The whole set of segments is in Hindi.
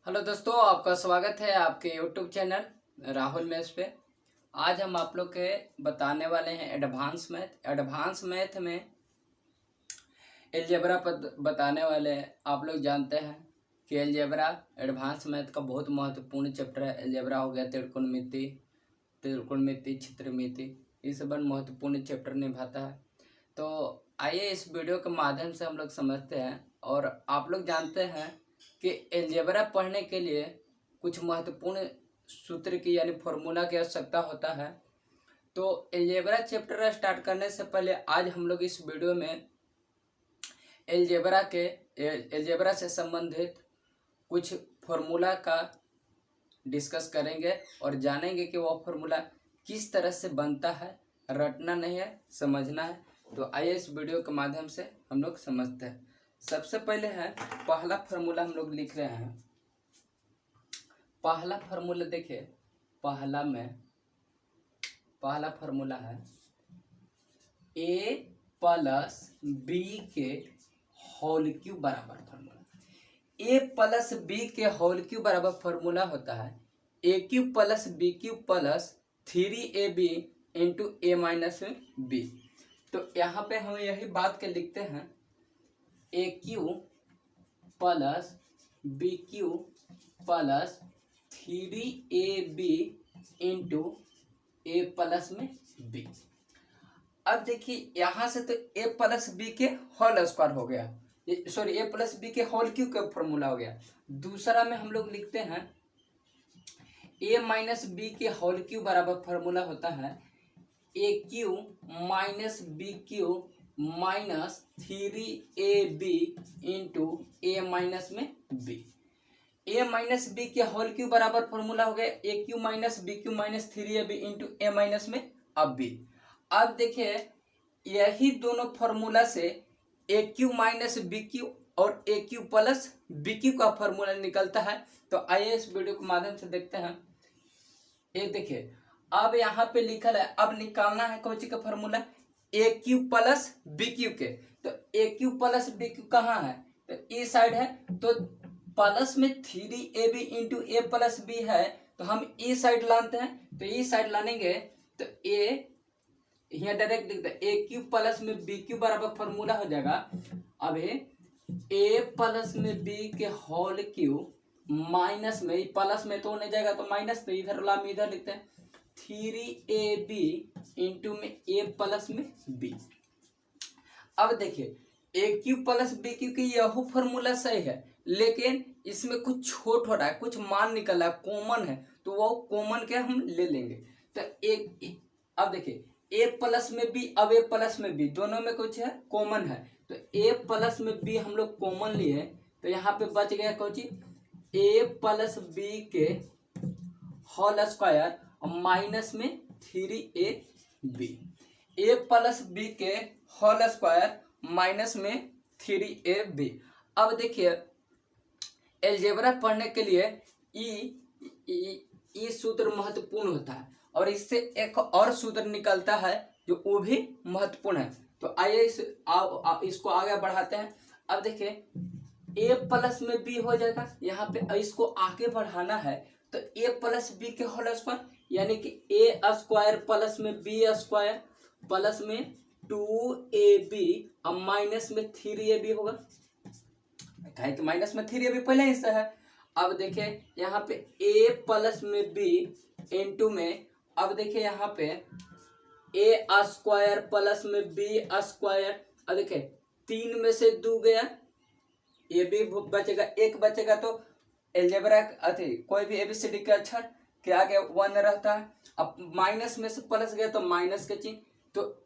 हेलो दोस्तों, आपका स्वागत है आपके यूट्यूब चैनल राहुल मैथ्स पे। आज हम आप लोग के बताने वाले हैं एडवांस मैथ। एडवांस मैथ में एलजेब्रा पर बताने वाले हैं। आप लोग जानते हैं कि एलजेब्रा एडवांस मैथ का बहुत महत्वपूर्ण चैप्टर है। एलजेब्रा हो गया त्रिकोणमिति, क्षेत्रमिति, ये सब महत्वपूर्ण चैप्टर निभाता है। तो आइए इस वीडियो के माध्यम से हम लोग समझते हैं। और आप लोग जानते हैं कि एलजेब्रा पढ़ने के लिए कुछ महत्वपूर्ण सूत्र की यानी फॉर्मूला की आवश्यकता होता है। तो एलजेब्रा चैप्टर स्टार्ट करने से पहले आज हम लोग इस वीडियो में एलजेब्रा से संबंधित कुछ फॉर्मूला का डिस्कस करेंगे और जानेंगे कि वह फॉर्मूला किस तरह से बनता है। रटना नहीं है, समझना है। तो आइए इस वीडियो के माध्यम से हम लोग समझते हैं। सबसे पहले है पहला फार्मूला हम लोग लिख रहे हैं। पहला फार्मूला देखिए, पहला फार्मूला है a प्लस बी के होल क्यूब बराबर फार्मूला। a प्लस बी के होल क्यूब बराबर फार्मूला होता है a cube plus B cube plus 3ab into A minus B. तो यहाँ पे हम यही बात के लिखते हैं A cube plus B cube plus 3ab into A plus में बी। अब देखिए यहाँ से तो ए प्लस बी के होल स्क्वायर हो गया, सॉरी ए प्लस बी के होल क्यूब का फॉर्मूला हो गया। दूसरा में हम लोग लिखते हैं ए माइनस बी के होल क्यूब बराबर फॉर्मूला होता है A cube minus B cube minus 3ab into A minus में बी। ए माइनस बी के होल क्यूब बराबर फॉर्मूला हो गया A cube minus B cube minus 3ab into A minus में अब बी। अब देखिए यही दोनों फॉर्मूला से A cube minus B cube और ए क्यू प्लस बी क्यू का फॉर्मूला निकलता है। तो आइए इस वीडियो के माध्यम से देखते हैं। ये देखिए अब यहाँ पे लिखल है, अब निकालना है कौन सी का फॉर्मूला ए क्यू प्लस बी क्यू के। तो ए क्यू प्लस बी क्यू कहाँ है, तो ई साइड है। तो प्लस में 3ab into A plus B है, तो हम ई साइड लाते हैं। तो ई साइड लानेंगे तो ए यहाँ डायरेक्ट लिखते हैं ए क्यू प्लस में बी क्यू बराबर फॉर्मूला हो जाएगा। अब ए प्लस में बी के होल क्यू माइनस में प्लस में तो होने जाएगा तो माइनस, तो इधर ला में इधर लिखते हैं 3ab इंटू में ए प्लस में बी। अब देखिए ए क्यू प्लस बी क्यू की यह फॉर्मूला सही है, लेकिन इसमें कुछ छोट हो रहा है, कुछ मान निकल रहा है, कॉमन है। तो वो कॉमन के हम ले लेंगे। तो एक अब देखिए ए प्लस में बी, अब ए प्लस में बी दोनों में कुछ है कॉमन है। तो ए प्लस में बी हम लोग कॉमन लिए, तो यहाँ पे बच गया कौन चीज ए प्लस बी के होल स्क्वायर और माइनस में 3ab। ए प्लस बी के होल स्क्वायर माइनस में 3ab। अब देखिए एलजेब्रा पढ़ने के लिए ई सूत्र महत्वपूर्ण होता है और इससे एक और सूत्र निकलता है जो वो भी महत्वपूर्ण है। तो आइए इसको आगे बढ़ाते हैं। अब देखिए ए प्लस में बी हो जाएगा, यहाँ पे इसको आगे बढ़ाना है। तो ए प्लस बी के होल स्क्वायर यानी कि ए स्क्वायर प्लस में बी स्क्वायर प्लस में 2ab और माइनस में 3ab होगा। तो माइनस में 3ab पहले ही से है। अब देखिए यहाँ पे a प्लस में b इंटू में, अब देखिए यहाँ पे ए स्क्वायर प्लस में बी स्क्वायर। अब देखिए 3 में से 2 गया, ये भी बचेगा, एक बचेगा। तो एलजेब्रा कोई भी एबीसीडी के अक्षर के आगे 1 रहता है। अब माइनस में से प्लस गया तो माइनस के चिन्ह। तो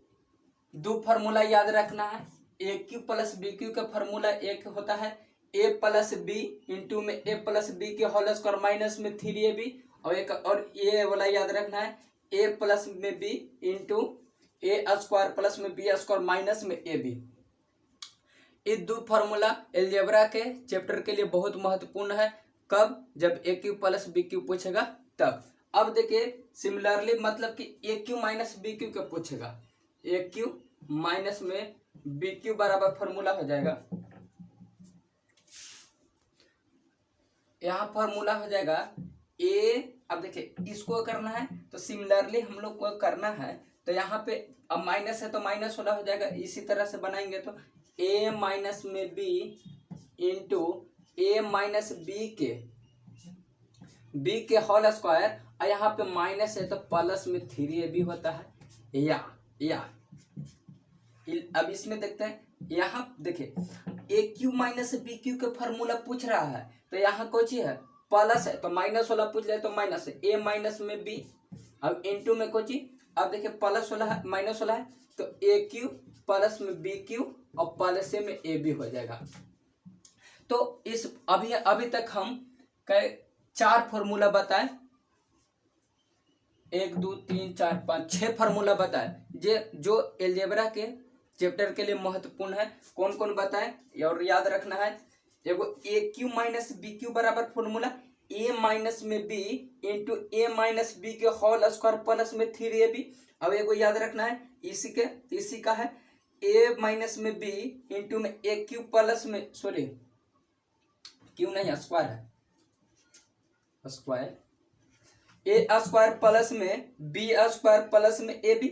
2 फार्मूला याद रखना है। A cube plus B Q का फार्मूला एक होता है ए प्लस बी इंटू में ए प्लस बी के होल स्क्वायर माइनस में 3ab, और एक और ये वाला याद रखना है ए प्लस में B into A square plus में बी स्क्वायर माइनस में ab। ये 2 फार्मूला एलजेब्रा के चैप्टर के लिए बहुत महत्वपूर्ण है। कब, जब ए क्यू प्लस बी क्यू पूछेगा तब। अब देखिए सिमिलरली मतलब कि ए क्यू माइनस बी क्यू का पूछेगा, ए क्यू माइनस में बी क्यू बराबर फॉर्मूला हो जाएगा यहाँ फॉर्मूला हो जाएगा ए, अब देखिए इसको करना है तो सिमिलरली हम लोग को करना है, तो यहाँ पे अब माइनस है तो माइनस वाला हो जाएगा, इसी तरह से बनाएंगे तो a माइनस में b into A minus B के होल स्क्वायर, और यहाँ पे माइनस है तो प्लस में 3ab होता है या अब इसमें देखते हैं, यहाँ देखिए ए क्यू माइनस बी क्यू के फॉर्मूला पूछ रहा है, तो यहाँ कोची है प्लस है तो माइनस वाला पूछ रहा है तो माइनस है, ए माइनस में बी, अब इनटू में कोची, अब देखिए प्लस वाला है माइनस वाला है तो ए क्यू प्लस में बी क्यू और प्लस में ए बी हो जाएगा। तो इस अभी तक हम कई 4 फॉर्मूला बताए, 1 2 3 4 5 6 फार्मूला बताए जो एलजेब्रा के चैप्टर के लिए महत्वपूर्ण है। कौन कौन बताए और याद रखना है, एगो ए क्यू माइनस बी क्यू बराबर फॉर्मूला ए माइनस में B into A minus B के होल स्क्वायर प्लस में 3ab। अब एगो याद रखना है इसी का है ए माइनस में बी इंटू में ए क्यू प्लस में, सॉरी क्यू नहीं स्क्वायर है, स्क्वायर ए स्क्वायर प्लस में बी स्क्वायर प्लस में ए बी।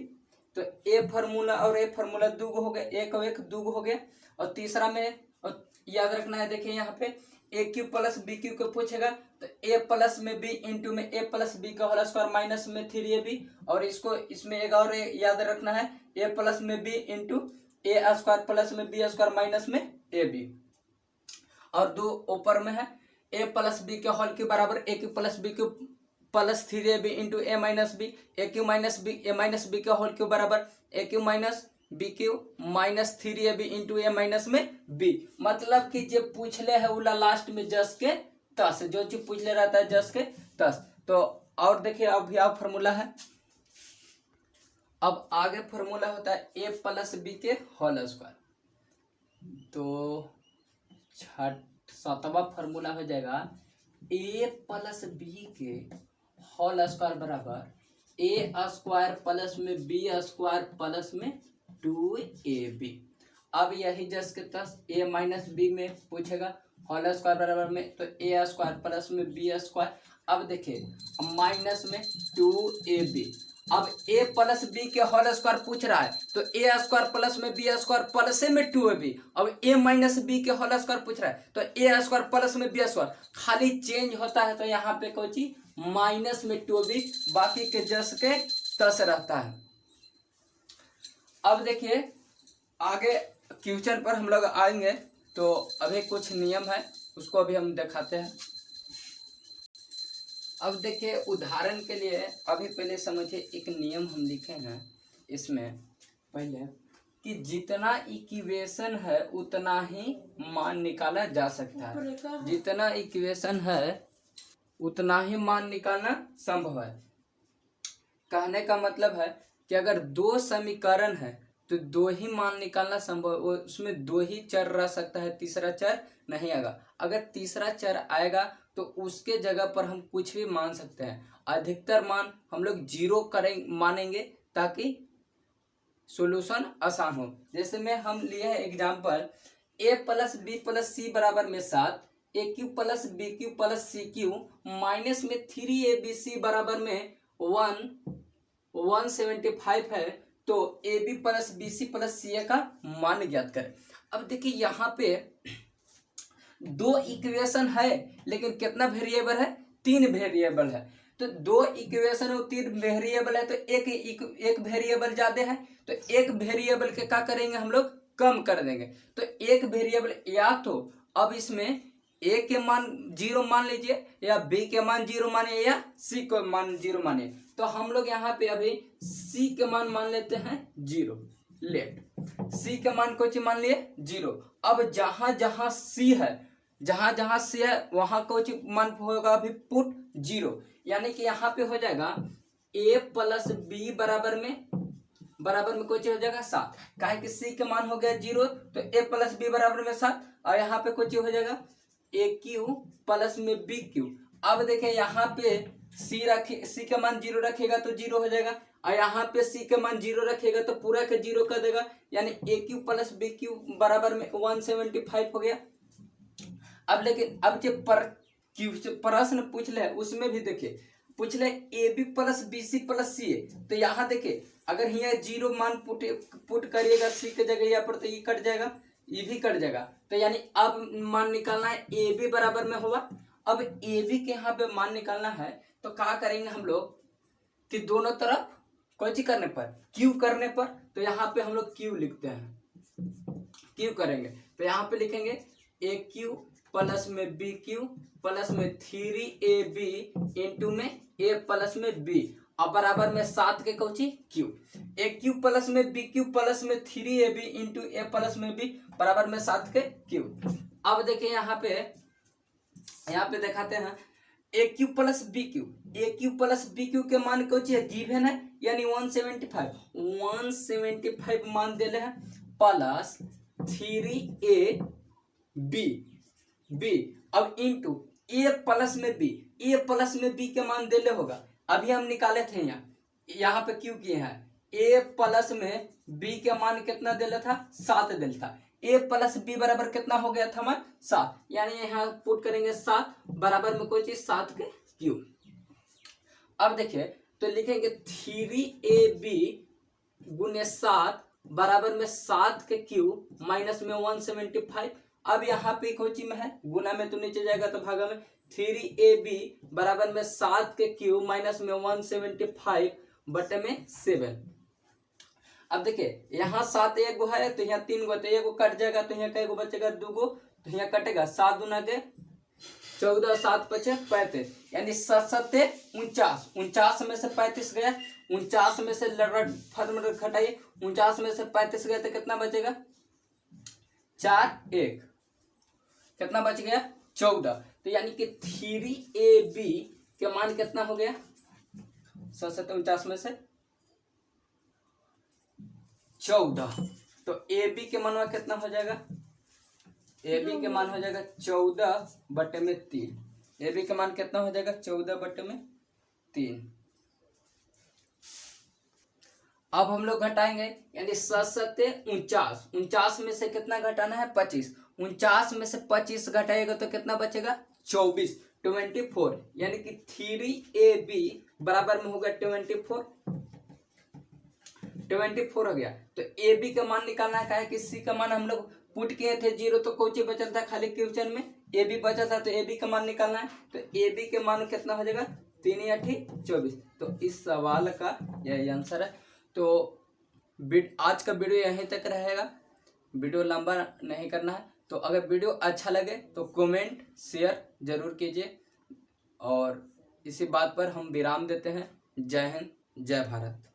तो ए फार्मूला और ए फार्मूला दूगो हो गया, एक और एक दूगो हो गया, और तीसरा में और याद रखना है, देखिए यहाँ पे ए क्यू प्लस बी क्यू को पूछेगा तो ए प्लस में बी इंटू में ए प्लस बी का होल स्क्वायर माइनस में 3ab, और इसको इसमें एक और याद रखना है ए प्लस में B into A square plus में बी स्क्वायर माइनस में ए बी, और दो ऊपर में है ए प्लस बी के होल के बराबर A cube plus B cube plus 3ab into A minus B के होल क्यू बराबर A cube minus B cube minus 3ab into A minus में बी। मतलब कि जो पूछ ले है उला लास्ट में जस के तस, जो चीज पूछ ले रहता है जस के तस। तो और देखिए अब यह फॉर्मूला है, अब आगे फॉर्मूला होता है ए प्लस बी के होल स्क्वायर, तो 7वां फॉर्मूला हो जाएगा ए प्लस बी के होल स्क्वायर बराबर ए स्क्वायर प्लस में बी स्क्वायर प्लस में 2ab। अब यही जस के तस ए माइनस बी में पूछेगा होल स्क्वायर बराबर में, तो ए स्क्वायर प्लस में बी स्क्वायर। अब देखिए माइनस में 2ab, अब ए प्लस बी के होल स्क्वायर पूछ रहा है तो ए स्क्वायर प्लस में बी स्क्वायर प्लस में 2ab। अब ए माइनस बी के होल स्क्वायर पूछ रहा है तो ए स्क्वायर प्लस में बी स्क्वायर, खाली चेंज होता है तो यहाँ पे कोई चीज माइनस में 2ab, बाकी के जस के तस रहता है। अब देखिए आगे क्वेश्चन पर हम लोग आएंगे, तो अभी कुछ नियम है उसको अभी हम दिखाते हैं। अब देखिए उदाहरण के लिए अभी पहले समझिए, एक नियम हम लिखे हैं इसमें पहले कि जितना इक्वेशन है उतना ही मान निकाला जा सकता है, जितना इक्वेशन है उतना ही मान निकालना संभव है। कहने का मतलब है कि अगर 2 समीकरण है तो 2 ही मान निकालना संभव है, उसमें 2 ही चर रह सकता है, तीसरा चर नहीं आएगा। अगर तीसरा चर आएगा तो उसके जगह पर हम कुछ भी मान सकते हैं। अधिकतर मान हम लोग 0 मानेंगे ताकि सॉल्यूशन आसान हो। जैसे में हम लिए हैं example a plus B plus C बराबर में 7, A cube plus B cube plus C cube minus में 3abc बराबर में 175 है, तो A B plus B C plus C A का मान ज्ञात करें। अब देखिए यहाँ पे 2 इक्वेशन है लेकिन कितना वेरिएबल है, 3 वेरिएबल है। तो 2 इक्वेशन और 3 वेरिएबल है तो एक वेरिएबल ज्यादा है, तो एक वेरिएबल के क्या करेंगे हम लोग कम कर देंगे। तो एक वेरिएबल या तो अब इसमें ए के मान 0 मान लीजिए, या बी के मान 0 मानिए, या सी के मान 0 मानिए। तो हम लोग यहाँ पे अभी सी के मान लेते हैं 0, लेट सी के मान को मान लिए 0। अब जहां जहां सी है वहां को मान होगा अभी पुट 0, यानी कि यहाँ पे हो जाएगा ए प्लस बी बराबर में कुछ हो जाएगा 7, काहे कि सी के मान हो गया 0, तो ए प्लस बी बराबर में 7, और यहाँ पे कुछ हो जाएगा ए क्यू प्लस में बी क्यू। अब देखें यहाँ पे सी का मान 0 रखेगा तो 0 हो जाएगा, और यहाँ पे सी का मान 0 रखेगा तो पूरा का 0 कर देगा, यानी ए क्यू प्लस बी क्यू बराबर में 175 हो गया। अब लेकिन अब जो पर प्रश्न पूछ ले उसमें भी देखिए पूछ ले A B plus B C plus C A, तो यहाँ देखिए अगर यहाँ 0 मान पुट करिएगा सी के जगह यहाँ पर तो ये कट जाएगा, ये भी कट जाएगा। तो यानी अब मान निकालना है ए बी बराबर में होगा। अब ए बी के यहाँ पे मान निकालना है तो क्या करेंगे हम लोग कि दोनों तरफ कोई चीज करने पर क्यू करने पर, तो यहाँ पे हम लोग क्यू लिखते हैं, क्यू करेंगे तो यहाँ पे लिखेंगे ए क्यू प्लस में बी क्यू प्लस में 3ab इंटू में ए प्लस में बी और बराबर में 7 के कौची क्यू, ए क्यू प्लस में बी क्यू प्लस में 3ab इंटू ए प्लस में बी बराबर में 7 के क्यू। अब देखिए यहाँ पे दिखाते हैं A cube plus B Q, A cube plus B Q के मान कौची है गिवन है यानी 175 मान देले है प्लस 3ab अब इंटू ए प्लस में बी, ए प्लस में बी के मान देले होगा। अभी हम निकाले थे यहाँ पे क्यू किए हैं ए प्लस में बी के मान कितना देले था 7 देले था, ए प्लस बी बराबर कितना हो गया था मान 7, यानी यहाँ पुट करेंगे 7 बराबर में कोई चीज 7 के क्यू। अब देखिए तो लिखेंगे 3ab गुने 7 बराबर में 7 के क्यू माइनस में 175। अब यहाँ पे कोई चीज में है गुना में तो नीचे जाएगा तो भागा में 3ab बराबर में 7 के क्यू माइनस में 175 बटे में 7। अब देखिए यहाँ 7 एक गो है तो यहाँ 3 गो तो एक गो कट जाएगा तो यहाँ कई गो बचेगा 2 गो तो यहाँ कटेगा 7 दूना के 14 7 5 35 यानी 7 49, 49 में से 35 गया, 49 में से घटाइए 49 में से 35 गया तो कितना बचेगा 4 1 कितना बच गया 14। तो यानी कि 3ab के मान कितना हो गया 49 में से 14, तो ab के मान कितना हो जाएगा ab के मान हो जाएगा 14 बटे में 3, ab के मान कितना हो जाएगा 14 बटे में 3। अब हम लोग घटाएंगे यानी 7 49, 49 में से कितना घटाना है 25, 49 में से 25 घटाएगा तो कितना बचेगा 24 यानी कि 3ab बराबर में होगा 24 हो गया। तो ab का मान निकालना है कि c का मान हम लोग पुट किए थे 0 तो कोई बचल था खाली क्वेश्चन में ab बचा था तो ab का मान निकालना है। तो ab के मान कितना हो जाएगा 3 8 24। तो इस सवाल का यही आंसर है। तो आज का वीडियो यहीं तक रहेगा, वीडियो लंबा नहीं करना है। तो अगर वीडियो अच्छा लगे तो कमेंट शेयर जरूर कीजिए और इसी बात पर हम विराम देते हैं। जय हिंद जय भारत।